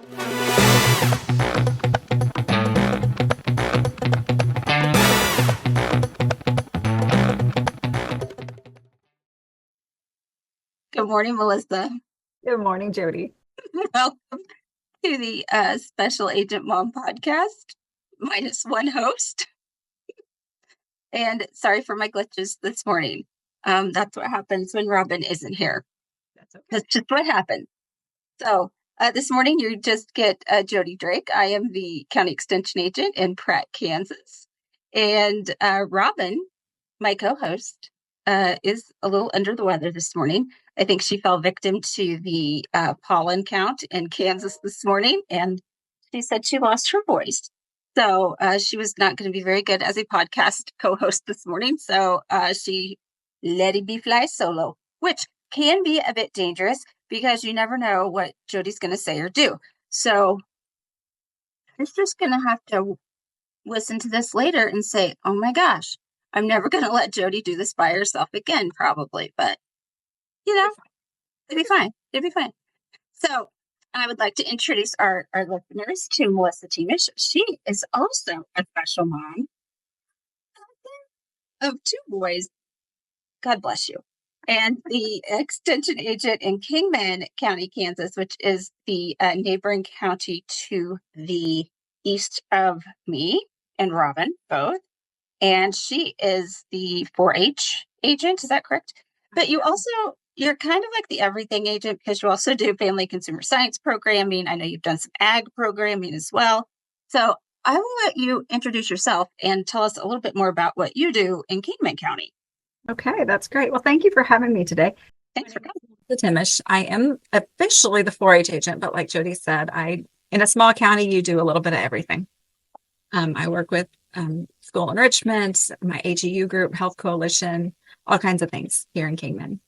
Good morning, Melissa. Good morning, Jodi. Welcome to the Special Agent Mom podcast, minus one host. And sorry for my glitches this morning. That's what happens when Robin isn't here. That's okay. That's just what happens. So this morning you just get Jodi Drake. I am the County Extension Agent in Pratt, Kansas. And Robin, my co-host, is a little under the weather this morning. I think she fell victim to the pollen count in Kansas this morning, and she said she lost her voice. So she was not going to be very good as a podcast co-host this morning. So she let it be fly solo, which can be a bit dangerous because you never know what Jodi's going to say or do. So I'm just going to have to listen to this later and say, oh my gosh, I'm never going to let Jodi do this by herself again, probably. But, you know, it'd be fine. It'd be fine. So I would like to introduce our listeners to Melissa Thimesch. She is also a special mom of two boys. God bless you. And the extension agent in Kingman County, Kansas, which is the neighboring county to the east of me and Robin, both. And she is the 4-H agent. Is that correct? But you're kind of like the everything agent because you also do family consumer science programming. I know you've done some ag programming as well. So I will let you introduce yourself and tell us a little bit more about what you do in Kingman County. Okay, that's great. Well, thank you for having me today. Thanks for coming. Melissa Thimesch. I am officially the 4-H agent, but like Jodi said, in a small county, you do a little bit of everything. I work with school enrichment, my AGU group, Health Coalition, all kinds of things here in Kingman.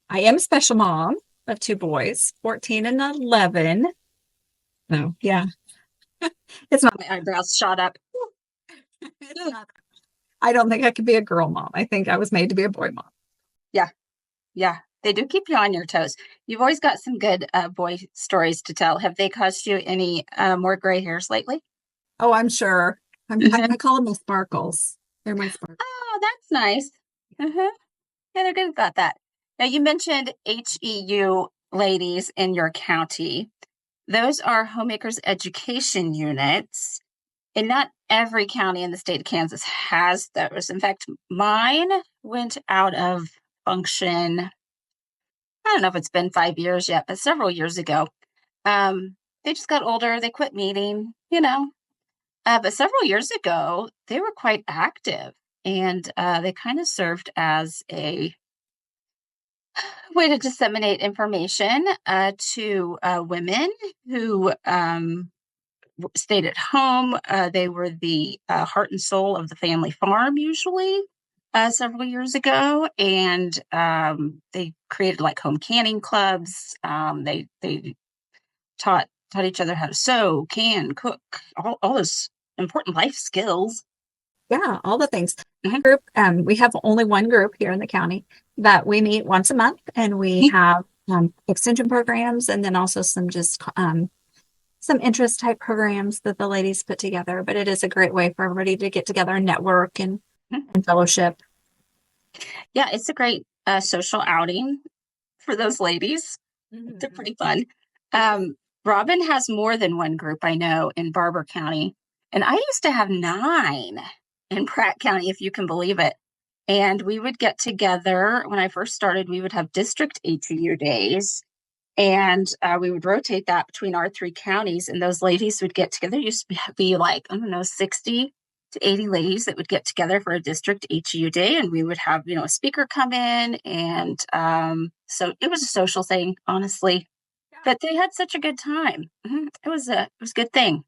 I am a special mom of two boys, 14 and 11. No, yeah. It's not my eyebrows shot up. I don't think I could be a girl mom. I think I was made to be a boy mom. Yeah. They do keep you on your toes. You've always got some good boy stories to tell. Have they caused you any more gray hairs lately? Oh, I'm sure. I call them the sparkles. They're my sparkles. Oh, that's nice. Yeah, they're good about that. Now, you mentioned HEU ladies in your county. Those are homemakers education units, and not every county in the state of Kansas has those. In fact, mine went out of function. I don't know if it's been 5 years yet, but several years ago. They just got older. They quit meeting, but several years ago, they were quite active, and they kind of served as a way to disseminate information to women who stayed at home. They were the heart and soul of the family farm, usually, several years ago, and they created like home canning clubs. They taught each other how to sew, can, cook, all those important life skills. Yeah, all the things. Group, we have only one group here in the county that we meet once a month, and we have extension programs, and then also some interest type programs that the ladies put together. But it is a great way for everybody to get together and network and fellowship. Yeah, it's a great social outing for those ladies. They're pretty fun. Robin has more than one group, I know, in Barber County. And I used to have 9 in Pratt County, if you can believe it. And we would get together. When I first started, we would have district HEU days. And we would rotate that between our 3 counties. And those ladies would get together. There used to be like, 60 to 80 ladies that would get together for a district HEU day. And we would have, a speaker come in. And so it was a social thing, honestly. But they had such a good time. It was a good thing.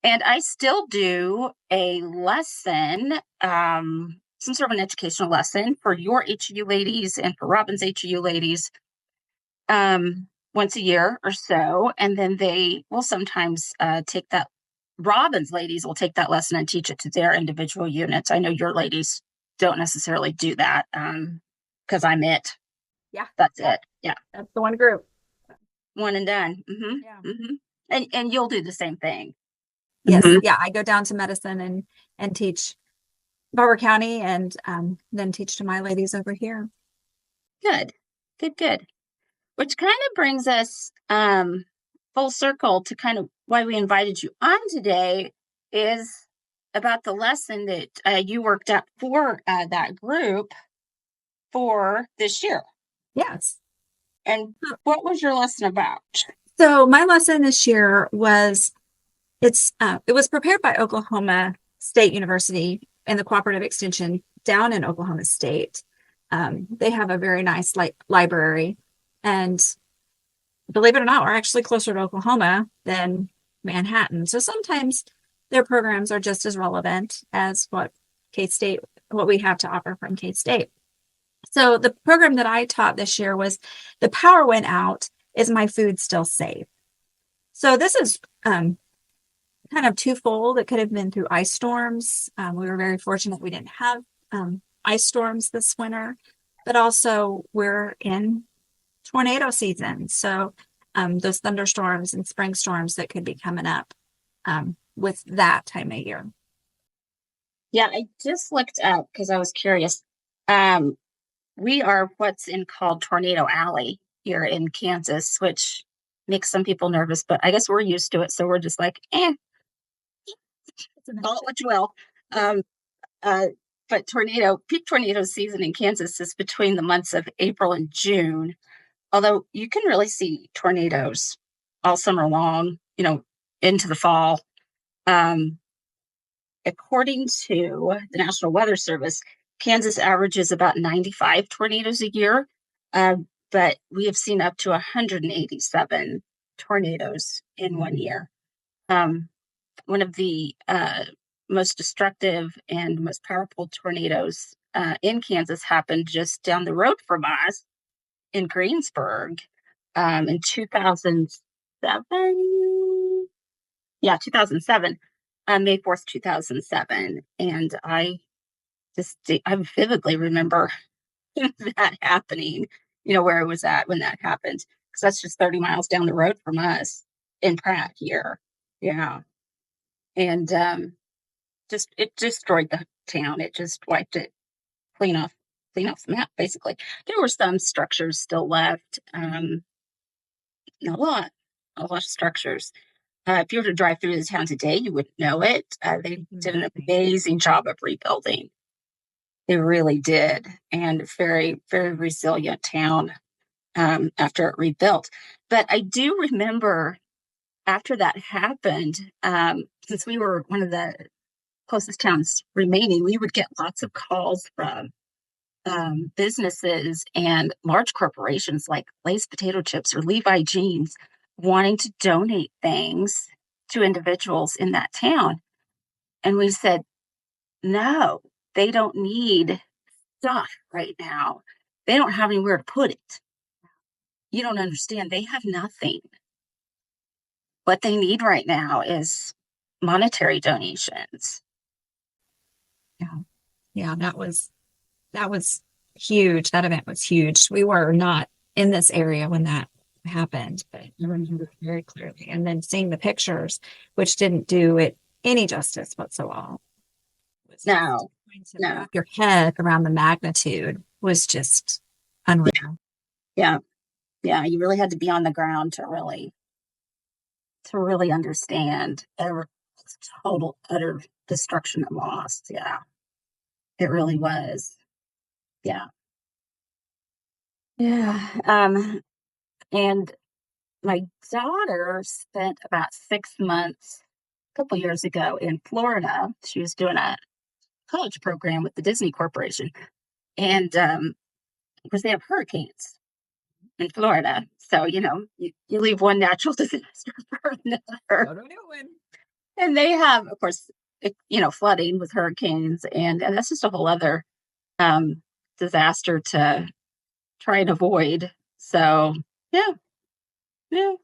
And I still do a lesson, some sort of an educational lesson for your HEU ladies and for Robin's HEU ladies once a year or so. And then they will sometimes take that. Robin's ladies will take that lesson and teach it to their individual units. I know your ladies don't necessarily do that because I'm it. Yeah. That's it. Yeah. That's the one group. One and done. Yeah. And you'll do the same thing. Yes, yeah, I go down to Medicine and teach Barber County, and then teach to my ladies over here. Good, good, good. Which kind of brings us full circle to kind of why we invited you on today is about the lesson that you worked up for that group for this year. Yes. And what was your lesson about? So my lesson this year was it was prepared by Oklahoma State University and the Cooperative Extension down in Oklahoma State. They have a very nice library, and believe it or not, we're actually closer to Oklahoma than Manhattan. So sometimes their programs are just as relevant as what we have to offer from K-State. So the program that I taught this year was The Power Went Out, Is My Food Still Safe? So this is kind of twofold. It could have been through ice storms. We were very fortunate we didn't have ice storms this winter, but also we're in tornado season. So those thunderstorms and spring storms that could be coming up with that time of year. Yeah, I just looked up because I was curious. We are what's called Tornado Alley here in Kansas, which makes some people nervous, but I guess we're used to it. So we're just like, call it what you will. But peak tornado season in Kansas is between the months of April and June. Although you can really see tornadoes all summer long, into the fall. According to the National Weather Service, Kansas averages about 95 tornadoes a year, but we have seen up to 187 tornadoes in one year. One of the most destructive and most powerful tornadoes in Kansas happened just down the road from us in Greensburg in 2007. Yeah, 2007, May 4th, 2007. And I vividly remember that happening, where it was at when that happened, because that's just 30 miles down the road from us in Pratt here. Yeah. And it destroyed the town. It just wiped it clean off the map, basically. There were some structures still left. Not a lot of structures. If you were to drive through the town today, you would know it. They did an amazing job of rebuilding. They really did. And very, very resilient town after it rebuilt. But I do remember after that happened, since we were one of the closest towns remaining, we would get lots of calls from businesses and large corporations like Lay's Potato Chips or Levi Jeans wanting to donate things to individuals in that town. And we said, no, they don't need stuff right now. They don't have anywhere to put it. You don't understand. They have nothing. What they need right now is monetary donations. Yeah, that was huge. That event was huge. We were not in this area when that happened, but I remember very clearly. And then seeing the pictures, which didn't do it any justice whatsoever. No. Wrap your head around the magnitude was just unreal. Yeah. Yeah. You really had to be on the ground to really understand total, utter destruction and loss. Yeah. It really was. Yeah. Yeah. And my daughter spent about 6 months a couple years ago in Florida. She was doing a college program with the Disney Corporation. And because they have hurricanes in Florida. So, you leave one natural disaster for another. And they have, of course, flooding with hurricanes. And that's just a whole other disaster to try and avoid. So, yeah. Yeah.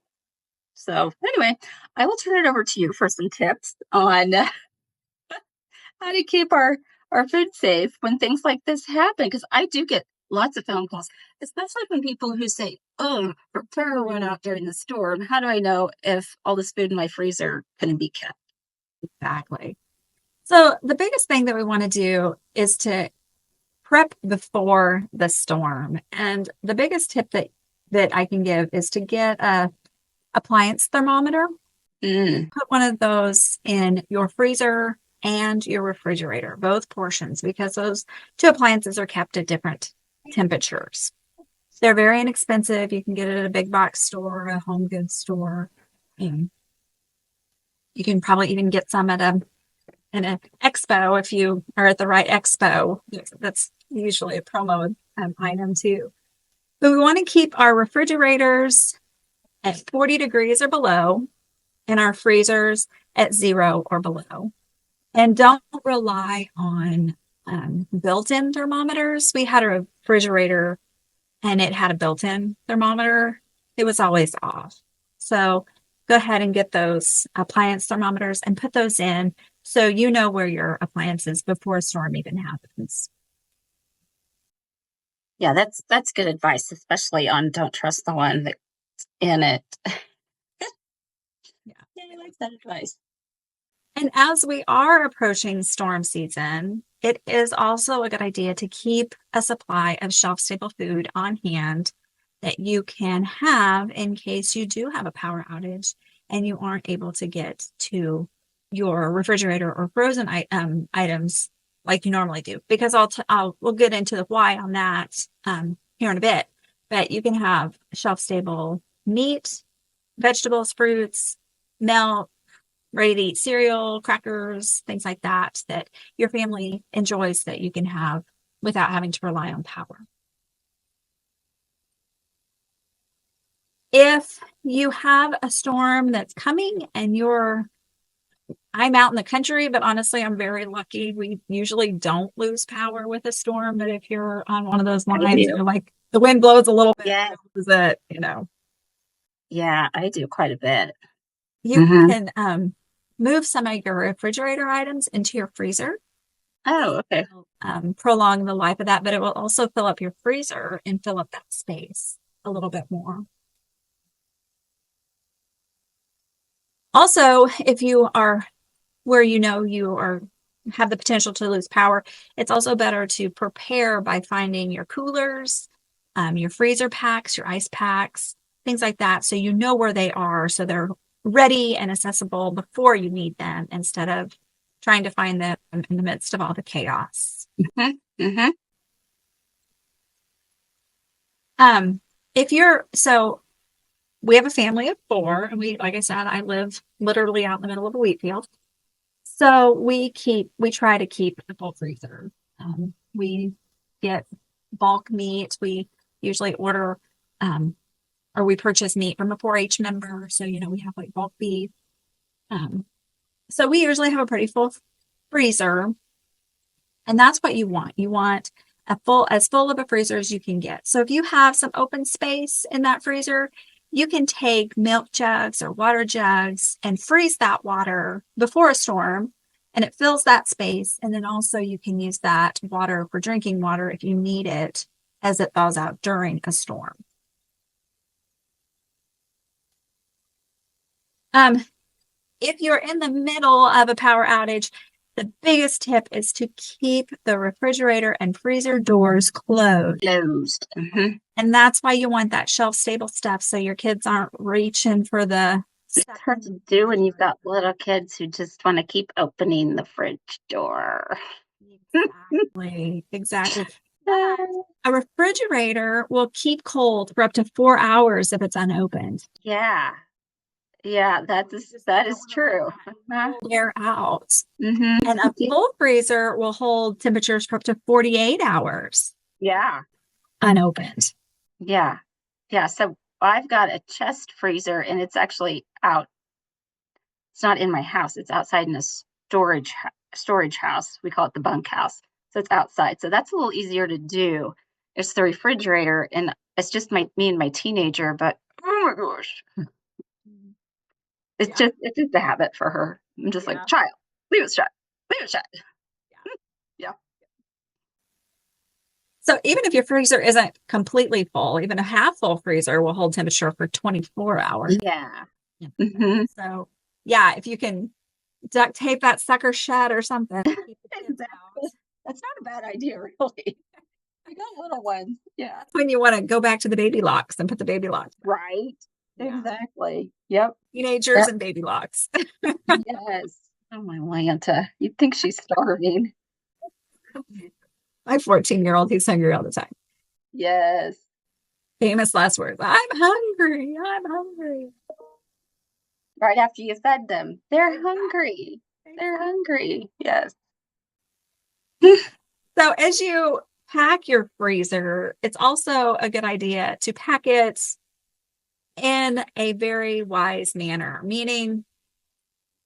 So, anyway, I will turn it over to you for some tips on how to keep our food safe when things like this happen. Because I do get lots of phone calls, especially from people who say, "Oh, our power went out during the storm. How do I know if all this food in my freezer can be kept?" Exactly. So the biggest thing that we want to do is to prep before the storm. And the biggest tip that I can give is to get a appliance thermometer. Mm. Put one of those in your freezer and your refrigerator, both portions, because those two appliances are kept at different temperatures. They're very inexpensive. You can get it at a big box store, a home goods store. And you can probably even get some at an expo if you are at the right expo. That's usually a promo item too. But we want to keep our refrigerators at 40 degrees or below and our freezers at 0 or below. And don't rely on built-in thermometers. We had a refrigerator and it had a built-in thermometer. It was always off. So go ahead and get those appliance thermometers and put those in so you know where your appliance is before a storm even happens. Yeah, that's good advice, especially on don't trust the one that's in it. Yeah. Yeah, I like that advice. And as we are approaching storm season, it is also a good idea to keep a supply of shelf-stable food on hand that you can have in case you do have a power outage and you aren't able to get to your refrigerator or frozen items like you normally do. Because we'll get into the why on that here in a bit. But you can have shelf-stable meat, vegetables, fruits, milk, ready to eat cereal, crackers, things like that, that your family enjoys that you can have without having to rely on power. If you have a storm that's coming and I'm out in the country, but honestly, I'm very lucky. We usually don't lose power with a storm. But if you're on one of those lines, you're like the wind blows a little bit, Yeah. is it, Yeah, I do quite a bit. you can move some of your refrigerator items into your freezer. Oh, okay. Prolong the life of that, but it will also fill up your freezer and fill up that space a little bit more. Also, if you are where you have the potential to lose power, it's also better to prepare by finding your coolers, your freezer packs, your ice packs, things like that, so you know where they are, so they're ready and accessible before you need them instead of trying to find them in the midst of all the chaos. Mm-hmm. Mm-hmm. So we have a family of 4, and like I said, I live literally out in the middle of a wheat field. So we try to keep the full freezer. We get bulk meat. We usually order, or we purchase meat from a 4-H member. So, we have like bulk beef. So we usually have a pretty full freezer, and that's what you want. You want as full of a freezer as you can get. So if you have some open space in that freezer, you can take milk jugs or water jugs and freeze that water before a storm, and it fills that space. And then also you can use that water for drinking water if you need it as it thaws out during a storm. If you're in the middle of a power outage, the biggest tip is to keep the refrigerator and freezer doors closed. Mm-hmm. And that's why you want that shelf-stable stuff so your kids aren't reaching for the stuff. It's hard to do when you've got little kids who just want to keep opening the fridge door. Exactly. A refrigerator will keep cold for up to 4 hours if it's unopened. Yeah. Yeah, that is true. Air out. Mm-hmm. And a full freezer will hold temperatures for up to 48 hours. Yeah. Unopened. Yeah. Yeah. So I've got a chest freezer, and it's actually out. It's not in my house. It's outside in a storage house. We call it the bunkhouse. So it's outside. So that's a little easier to do. It's the refrigerator, and it's just me and my teenager. But oh my gosh, it's just a habit for her. I'm just like, child, leave it shut, leave it shut. Yeah. So even if your freezer isn't completely full, even a half full freezer will hold temperature for 24 hours. Yeah. Yeah. Hmm. So yeah, if you can duct tape that sucker shut or something, keep the kids out. Exactly. That's not a bad idea, really. I got little ones. Yeah. That's when you want to go back to the baby locks and put the baby locks back. Right. Yeah. Exactly. Yep. Teenagers Yep. and baby locks. Yes. Oh my Lanta. You'd think she's starving. My 14-year-old, he's hungry all the time. Yes. Famous last words. I'm hungry. I'm hungry. Right after you fed them. They're Exactly. hungry. They're Exactly. hungry. Yes. So as you pack your freezer, it's also a good idea to pack it in a very wise manner, meaning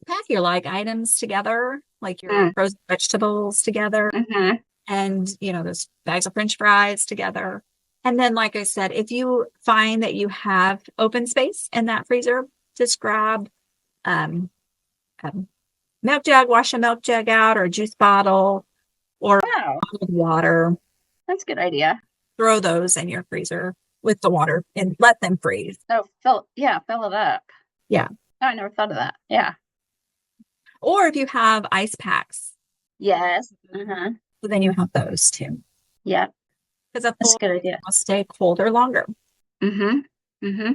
pack your like items together, like your Mm. frozen vegetables together, Hmm. and those bags of French fries together. And then, like I said, if you find that you have open space in that freezer, just grab um, a milk jug, wash a milk jug out, or a juice bottle, or Wow. water. That's a good idea. Throw those in your freezer with the water and let them freeze. Oh, fill it up. Yeah. Oh, I never thought of that. Yeah. Or if you have ice packs, Yes. Uh-huh. so then you have those too. Yeah. Because a That's a full good idea. will stay colder longer. Mm-hmm. Mm-hmm.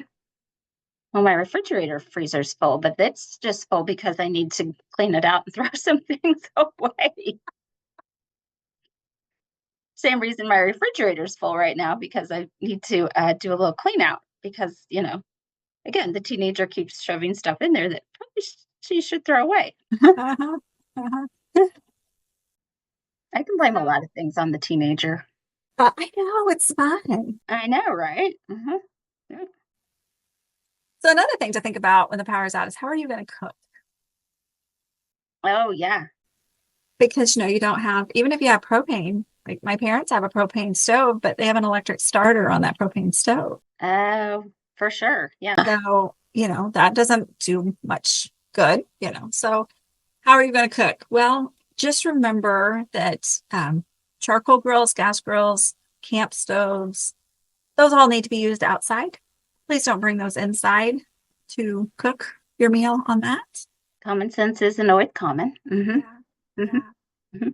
Well, my refrigerator freezer's full, but it's just full because I need to clean it out and throw some things away. Same reason my refrigerator's full right now because I need to do a little clean out because, again, the teenager keeps shoving stuff in there that probably she should throw away. Uh-huh. Uh-huh. I can blame a So, lot of things on the teenager. I know it's fun. I know, right? Uh-huh. Yeah. So another thing to think about when the power is out is how are you going to cook? Oh, yeah. Because you don't have, even if you have propane, like my parents have a propane stove, but they have an electric starter on that propane stove. Oh, for sure. Yeah. So, that doesn't do much good. So how are you going to cook? Well, just remember that charcoal grills, gas grills, camp stoves, those all need to be used outside. Please don't bring those inside to cook your meal on that. Common sense isn't always common. Mm-hmm. Yeah. Mm-hmm. Yeah. Mm-hmm.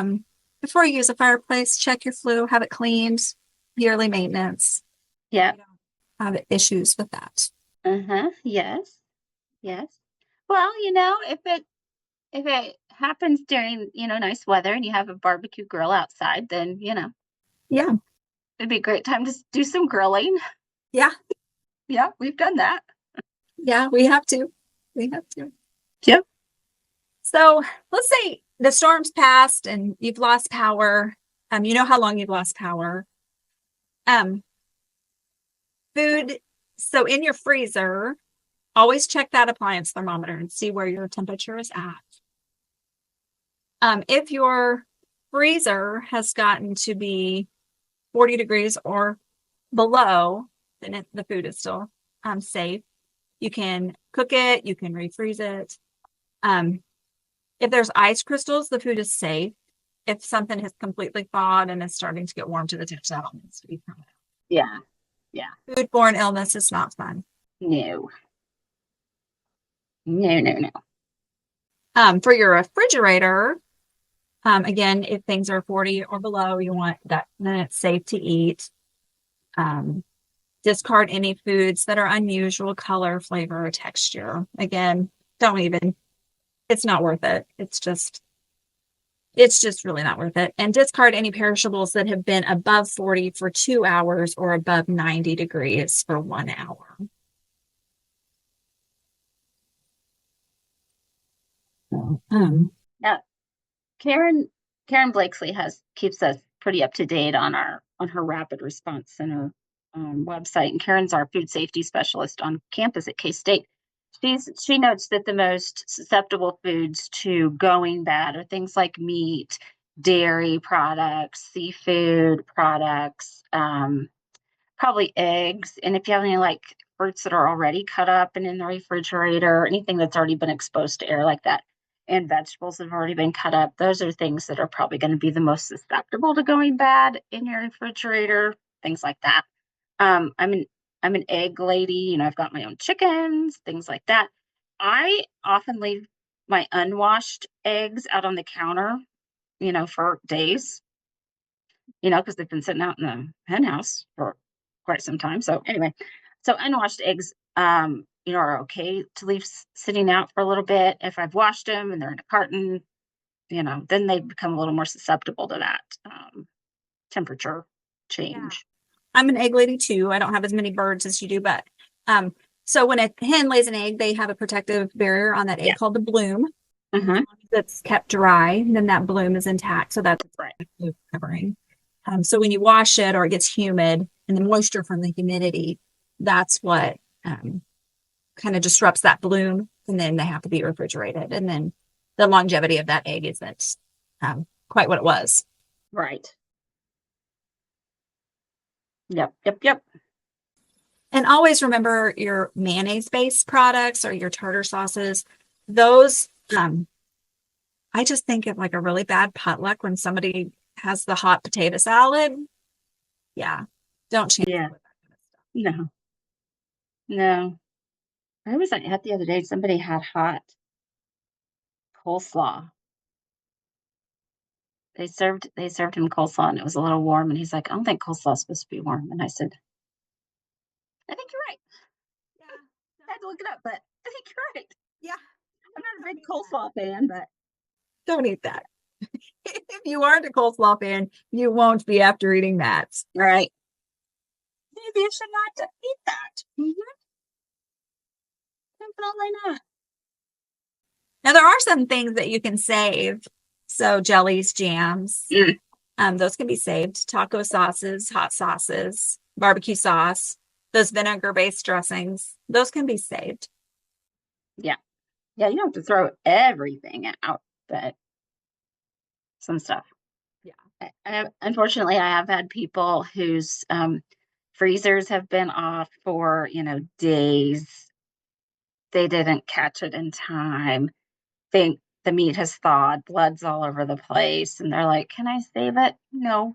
And before you use a fireplace, check your flue, have it cleaned, yearly maintenance. Yeah. You don't have issues with that. Uh-huh. Yes. Yes. Well, if it happens during, nice weather and you have a barbecue grill outside, then, Yeah. it'd be a great time to do some grilling. Yeah. Yeah, we've done that. Yeah. We have to. We have to. Yep. So let's say the storm's passed and you've lost power. You know how long you've lost power. Um, food. So in your freezer, always check that appliance thermometer and see where your temperature is at. If your freezer has gotten to be 40 degrees or below, then the food is still safe. You can cook it, you can refreeze it. If there's ice crystals, the food is safe. If something has completely thawed and is starting to get warm to the touch, that all needs to be thrown out. Yeah. Yeah. Foodborne illness is not fun. No. No, no, no. For your refrigerator, again, if things are 40 or below, you want that, then it's safe to eat. Discard any foods that are unusual color, flavor, or texture. Again, don't even, it's not worth it. It's just really not worth it. And discard any perishables that have been above 40 for 2 hours or above 90 degrees for 1 hour. Now, Karen Blakesley keeps us pretty up to date on her rapid response center website, and Karen's our food safety specialist on campus at K-State. She notes that the most susceptible foods to going bad are things like meat, dairy products, seafood products, probably eggs, and if you have any like fruits that are already cut up and in the refrigerator, anything that's already been exposed to air like that. and vegetables have already been cut up. Those are things that are probably going to be the most susceptible to going bad in your refrigerator, things like that. Um, I'm an I'm an egg lady, I've got my own chickens, things like that. I often leave my unwashed eggs out on the counter, for days, because they've been sitting out in the hen house for quite some time. So anyway, so unwashed eggs, are okay to leave sitting out for a little bit. If I've washed them and they're in a carton, then they become a little more susceptible to that temperature Yeah. change. I'm an egg lady too. I don't have as many birds as you do, but um, so when a hen lays an egg, they have a protective barrier on that egg Yeah. called the bloom. And as Hmm. long as it's kept dry, then that bloom is intact. So that's its Right. protective covering. So when you wash it or it gets humid and the moisture from the humidity, that's what kind of disrupts that bloom. And then they have to be refrigerated. And then the longevity of that egg isn't quite what it was. Right. Yep. Yep. Yep. And always remember your mayonnaise based products or your tartar sauces. Those, I just think of like a really bad potluck when somebody has the hot potato salad. Yeah, don't chance it Yeah. with that kind of stuff. No. No. I was at the other day. Somebody had hot coleslaw. They served him coleslaw and it was a little warm. And he's like, I don't think coleslaw is supposed to be warm. And I said, I think you're right. Yeah, I had to look it up, but I think you're right. yeah, I'm not a don't big eat that. coleslaw fan, but Don't eat that. If you aren't a coleslaw fan, you won't be after eating that. right. Maybe you should not eat that. Definitely not. Now, there are some things that you can save. So, jellies, jams, Mm, those can be saved. Taco sauces, hot sauces, barbecue sauce, those vinegar based dressings, those can be saved. yeah. Yeah, you don't have to throw everything out, but some stuff. Yeah. Unfortunately, I have had people whose freezers have been off for, days. They didn't catch it in time. The meat has thawed, blood's all over the place, and they're like, "Can I save it?" No,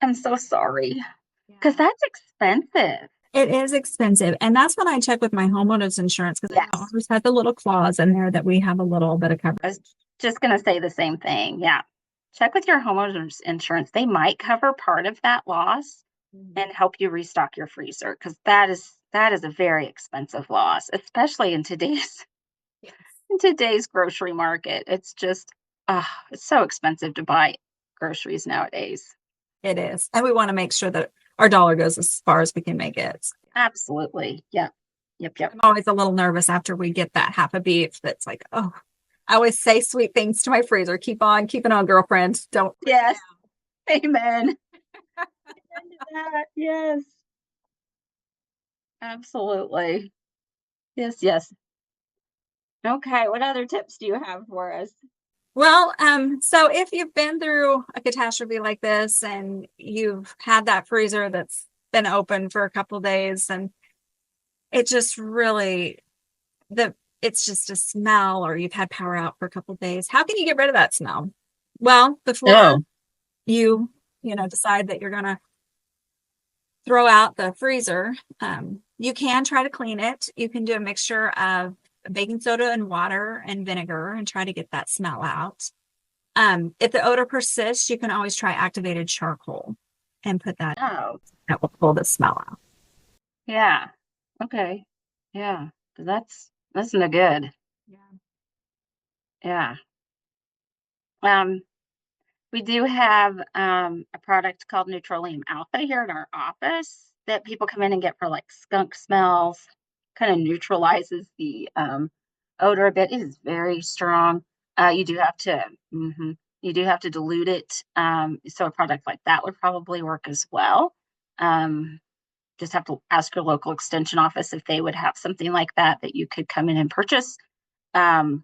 I'm so sorry, because Yeah. that's expensive. It is expensive. And that's when I check with my homeowner's insurance because I know Yes, ours has the little clause in there that we have a little bit of I coverage. was just gonna say the same thing. Yeah, check with your homeowner's insurance. They might cover part of that loss Mhm. and help you restock your freezer because that is a very expensive loss, especially in today's Yes. in today's grocery market. It's just it's so expensive to buy groceries nowadays. It is. And we want to make sure that our dollar goes as far as we can make it. Absolutely. Yep. Yep. Yep. I'm always a little nervous after we get that half a beef that's like, oh, I always say sweet things to my freezer. Keep on keeping on, girlfriend. Don't put it Yes. Amen. down. Amen to that. Yes. Absolutely. Yes. Yes. Okay. What other tips do you have for us? Well, so if you've been through a catastrophe like this and you've had that freezer that's been open for a couple days and it just really the it's just a smell or you've had power out for a couple days, how can you get rid of that smell? Well, before Oh, you, decide that you're gonna throw out the freezer, you can try to clean it. You can do a mixture of baking soda and water and vinegar and try to get that smell out. If the odor persists, you can always try activated charcoal and put that oh, that will pull the smell out. yeah. Okay. Yeah. That's no good. Yeah. Yeah. Um, we do have a product called Neutralium Alpha here in our office that people come in and get for like skunk smells, kind of neutralizes the odor a bit. It is very strong. You do have to you do have to dilute it. So a product like that would probably work as well. Um, just have to ask your local extension office if they would have something like that that you could come in and purchase. But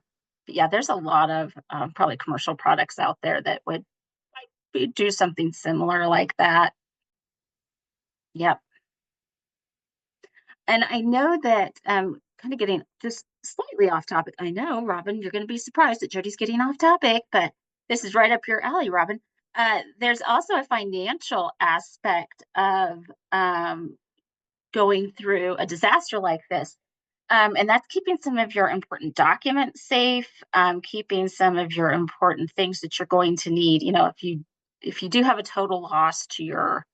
yeah, there's a lot of probably commercial products out there that would do something similar like that. Yep. And I know that kind of getting just slightly off topic. I know, Robin, you're going to be surprised that Jodi's getting off topic, but this is right up your alley, Robin. There's also a financial aspect of going through a disaster like this. And that's keeping some of your important documents safe, keeping some of your important things that you're going to need. If you do have a total loss to your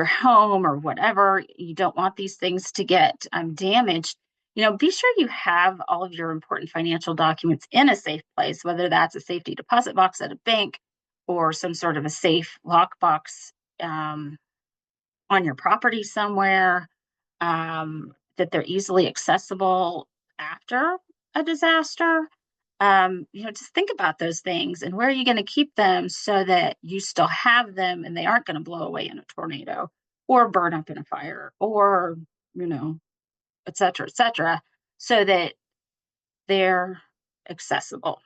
home or whatever, you don't want these things to get damaged. Be sure you have all of your important financial documents in a safe place, whether that's a safety deposit box at a bank or some sort of a safe lockbox on your property somewhere, that they're easily accessible after a disaster. Just think about those things and where are you going to keep them so that you still have them and they aren't going to blow away in a tornado or burn up in a fire or, you know, et cetera, so that they're accessible,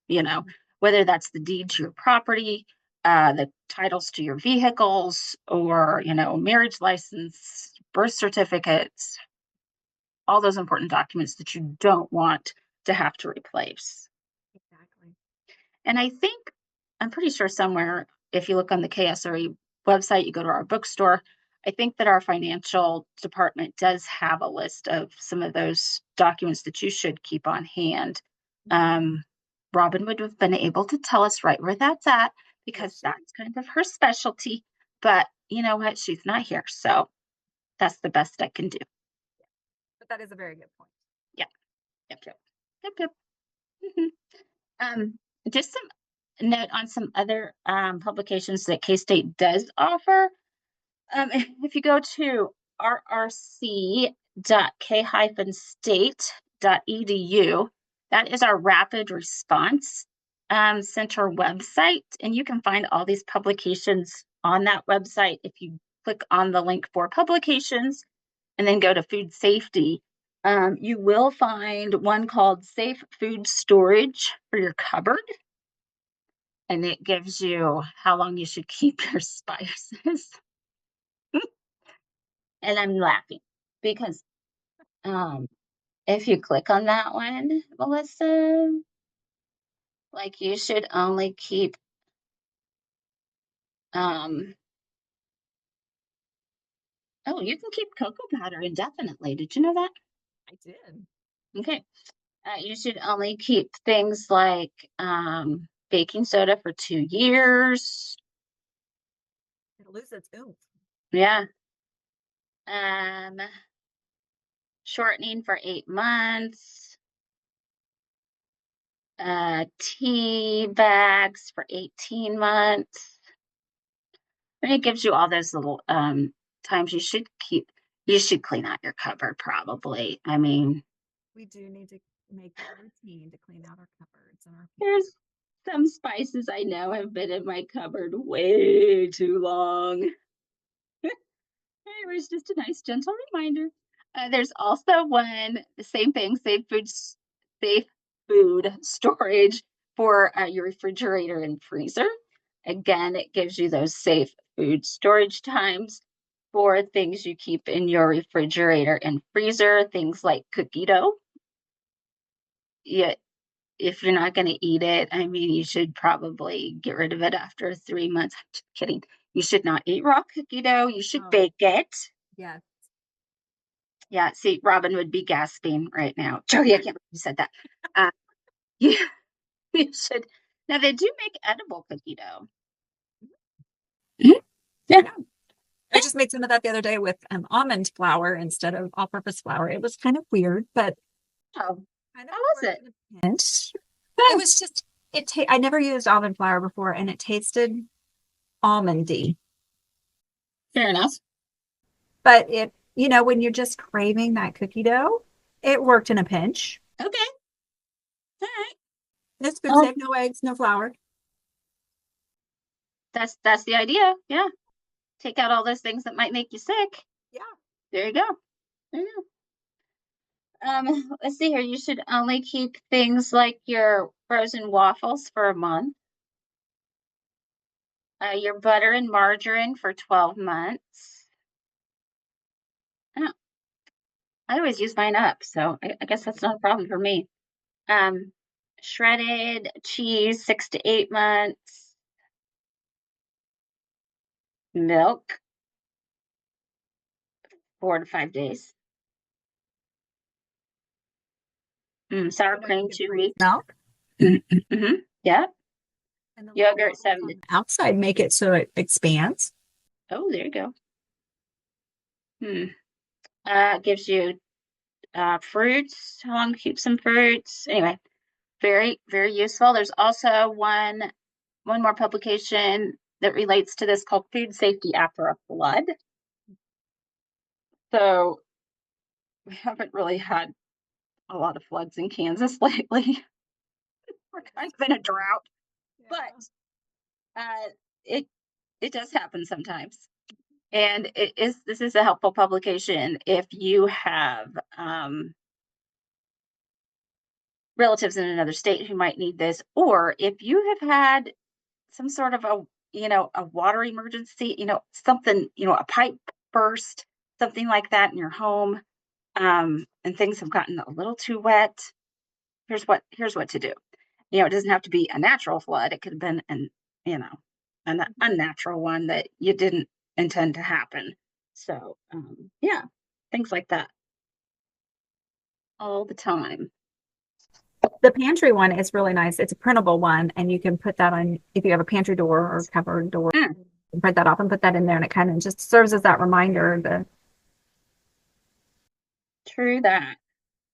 you know, whether that's the deed to your property, the titles to your vehicles, or, marriage license, birth certificates, all those important documents that you don't want to have to replace. Exactly. And I'm pretty sure somewhere, if you look on the KSRE website, you go to our bookstore, I think that our financial department does have a list of some of those documents that you should keep on hand. Robin would have been able to tell us right where that's at because that's kind of her specialty. But you know what? She's not here. So that's the best I can do. But that is a very good point. Yeah. Yep. Yep. Yep. Yep. Mhm. Um, just some note on some other publications that K-State does offer. If you go to rrc.k-state.edu, that is our rapid response center website, and you can find all these publications on that website. If you click on the link for publications and then go to food safety, you will find one called Safe Food Storage for Your Cupboard. And it gives you how long you should keep your spices. And I'm laughing because if you click on that one, Melissa, like you should only keep um oh, you can keep cocoa powder indefinitely. Did you know that? I did. Okay. You should only keep things like baking soda for 2 years. It'll lose its oomph. Yeah. Um, shortening for 8 months. Tea bags for 18 months. And it gives you all those little times you should clean out your cupboard probably. I mean, We do need to make a routine to clean out our cupboards and our there's some spices I know have been in my cupboard way too long. It was just a nice, gentle reminder. There's also the same thing, safe food storage for your refrigerator and freezer. Again, it gives you those safe food storage times for things you keep in your refrigerator and freezer, things like cookie dough. Yeah, if you're not going to eat it, I mean, you should probably get rid of it after 3 months. I'm just kidding. You should not eat raw cookie dough. You should bake it. Yeah. Yeah, see, Robin would be gasping right now. Jodi, I can't believe you said that. Uh, yeah, you should. Now, they do make edible cookie dough. Mhm. Yeah. Yeah. I just made some of that the other day with almond flour instead of all-purpose flour. It was kind of weird, but Oh, kind of how was worked it? in a pinch. It Oh, was just I never used almond flour before, and it tasted almondy. fair enough. But when you're just craving that cookie dough, it worked in a pinch. Okay. All right. It's food Oh, safe, no eggs, no flour. that's the idea. Yeah. Take out all those things that might make you sick. Yeah. There you go. There you go. Let's see here. You should only keep things like your frozen waffles for a month, your butter and margarine for 12 months. I always use mine up, so I guess that's not a problem for me. Um, Shredded cheese, 6 to 8 months. Milk, 4 to 5 days. Sour cream, 2 weeks. Milk Mm-hmm. Yeah. and the little Yogurt, bubbles 7 to. on the outside make it so it expands. Oh, there you go. Gives you fruits. How long to keep some fruits? Anyway, very, very useful. There's also one more publication that relates to this called Food Safety After a Flood. So we haven't really had a lot of floods in Kansas lately. We're kind of in a drought, but uh, it it does happen sometimes. And this is a helpful publication if you have relatives in another state who might need this, or if you have had some sort of a water emergency, something, a pipe burst, something like that in your home, and things have gotten a little too wet. Here's what to do. It doesn't have to be a natural flood. It could have been an unnatural one that you didn't intend to happen. So, yeah, things like that all the time. The pantry one is really nice. It's a printable one, and you can put that on if you have a pantry door or cupboard door. Mm, Print that off and put that in there, and it kind of just serves as that reminder that true, that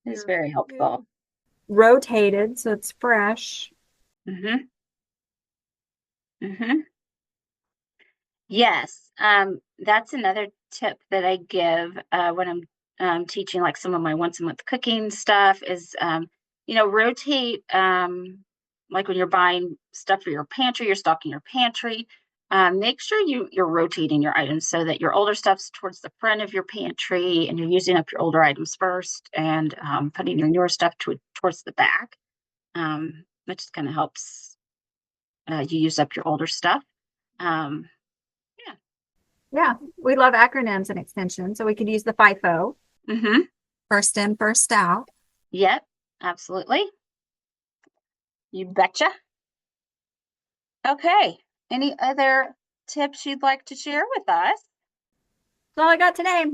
is your very food helpful. rotated so it's fresh. Hmm. Hmm. Yes, that's another tip that I give when I'm teaching like some of my once a month cooking stuff is, rotate, like when you're buying stuff for your pantry, you're stocking your pantry. Make sure you're rotating your items so that your older stuff's towards the front of your pantry and you're using up your older items first and putting your newer stuff towards the back. That just kind of helps you use up your older stuff. Um, yeah. Yeah, we love acronyms and extensions, so we could use the FIFO, Mm-hmm. first in, first out. Yep, absolutely. You betcha. Okay. Any other tips you'd like to share with us? That's all I got today.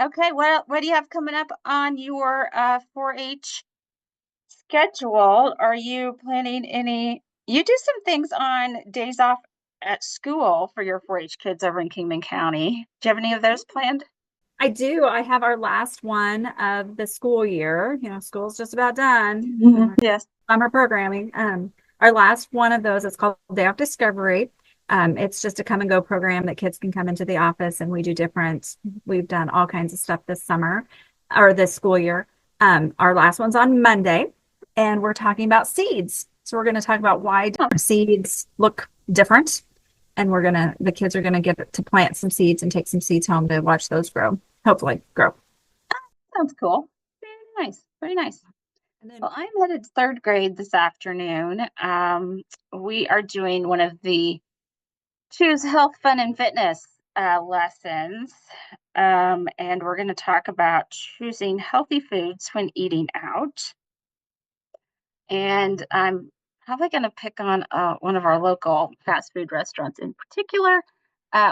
Okay, well, what do you have coming up on your 4-H schedule? Are you planning any? You do some things on days off at school for your 4-H kids over in Kingman County. Do you have any of those planned? I do. I have our last one of the school year. School's just about done. Yes. Summer programming. Our last one of those is called Day Off Discovery. It's just a come and go program that kids can come into the office and we've done all kinds of stuff this summer or this school year. Our last one's on Monday, and we're talking about seeds. So we're going to talk about why different seeds look different. And the kids are going to get to plant some seeds and take some seeds home to watch those grow, hopefully grow. Sounds cool. Very nice. Very nice. And then Well, I'm headed to third grade this afternoon. We are doing one of the Choose Health, Fun, and Fitness lessons. And we're going to talk about choosing healthy foods when eating out. And I'm probably going to pick on one of our local fast food restaurants in particular.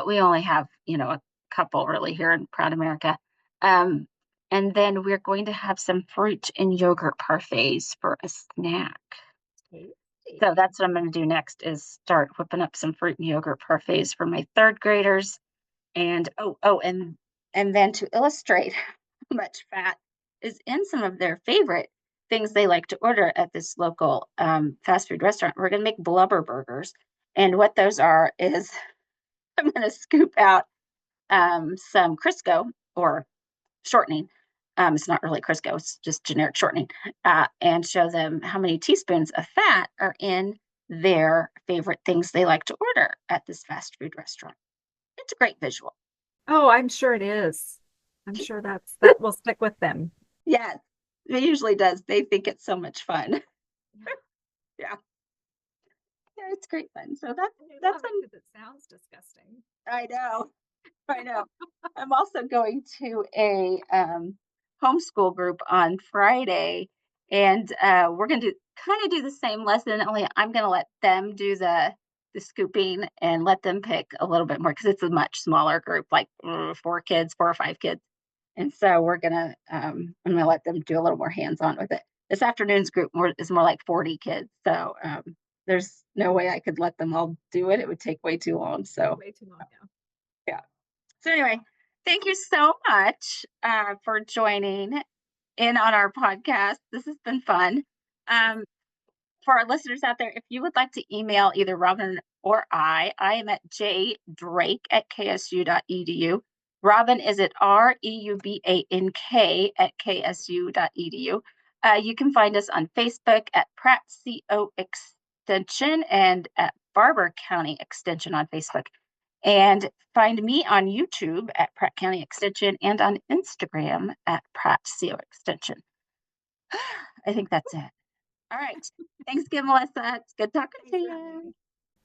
We only have, a couple really here in Proud America. Um, and then we're going to have some fruit and yogurt parfaits for a snack. So that's what I'm going to do next is start whipping up some fruit and yogurt parfaits for my third graders. And and then to illustrate how much fat is in some of their favorite things they like to order at this local fast food restaurant, we're going to make blubber burgers. And what those are is I'm going to scoop out some Crisco or shortening. It's not really Crisco, it's just generic shortening, and show them how many teaspoons of fat are in their favorite things they like to order at this fast food restaurant. It's a great visual. Oh, I'm sure it is. I'm sure that will stick with them. Yes, it usually does. They think it's so much fun. Yeah, yeah, it's great fun. So that's Because it sounds disgusting. I know, I know. I'm also going to a homeschool group on Friday, and we're going to kind of do the same lesson. Only I'm going to let them do the scooping and let them pick a little bit more because it's a much smaller group, like 4 kids, 4 or 5 kids. And so I'm gonna let them do a little more hands-on with it. This afternoon's group is more like 40 kids. So there's no way I could let them all do it. It would take way too long. So Way too long now. yeah. So anyway, thank you so much for joining in on our podcast. This has been fun. Um, for our listeners out there, if you would like to email either Robin or I am at jdrake@ksu.edu. Robin is at reubank@ksu.edu. You can find us on Facebook at Pratt CO Extension and at Barber County Extension on Facebook. And find me on YouTube at Pratt County Extension and on Instagram at Pratt CO Extension. I think that's it. All right. Thanks again, Melissa. It's good talking to you.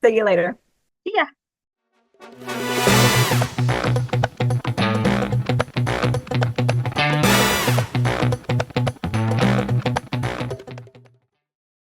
See you later. See ya.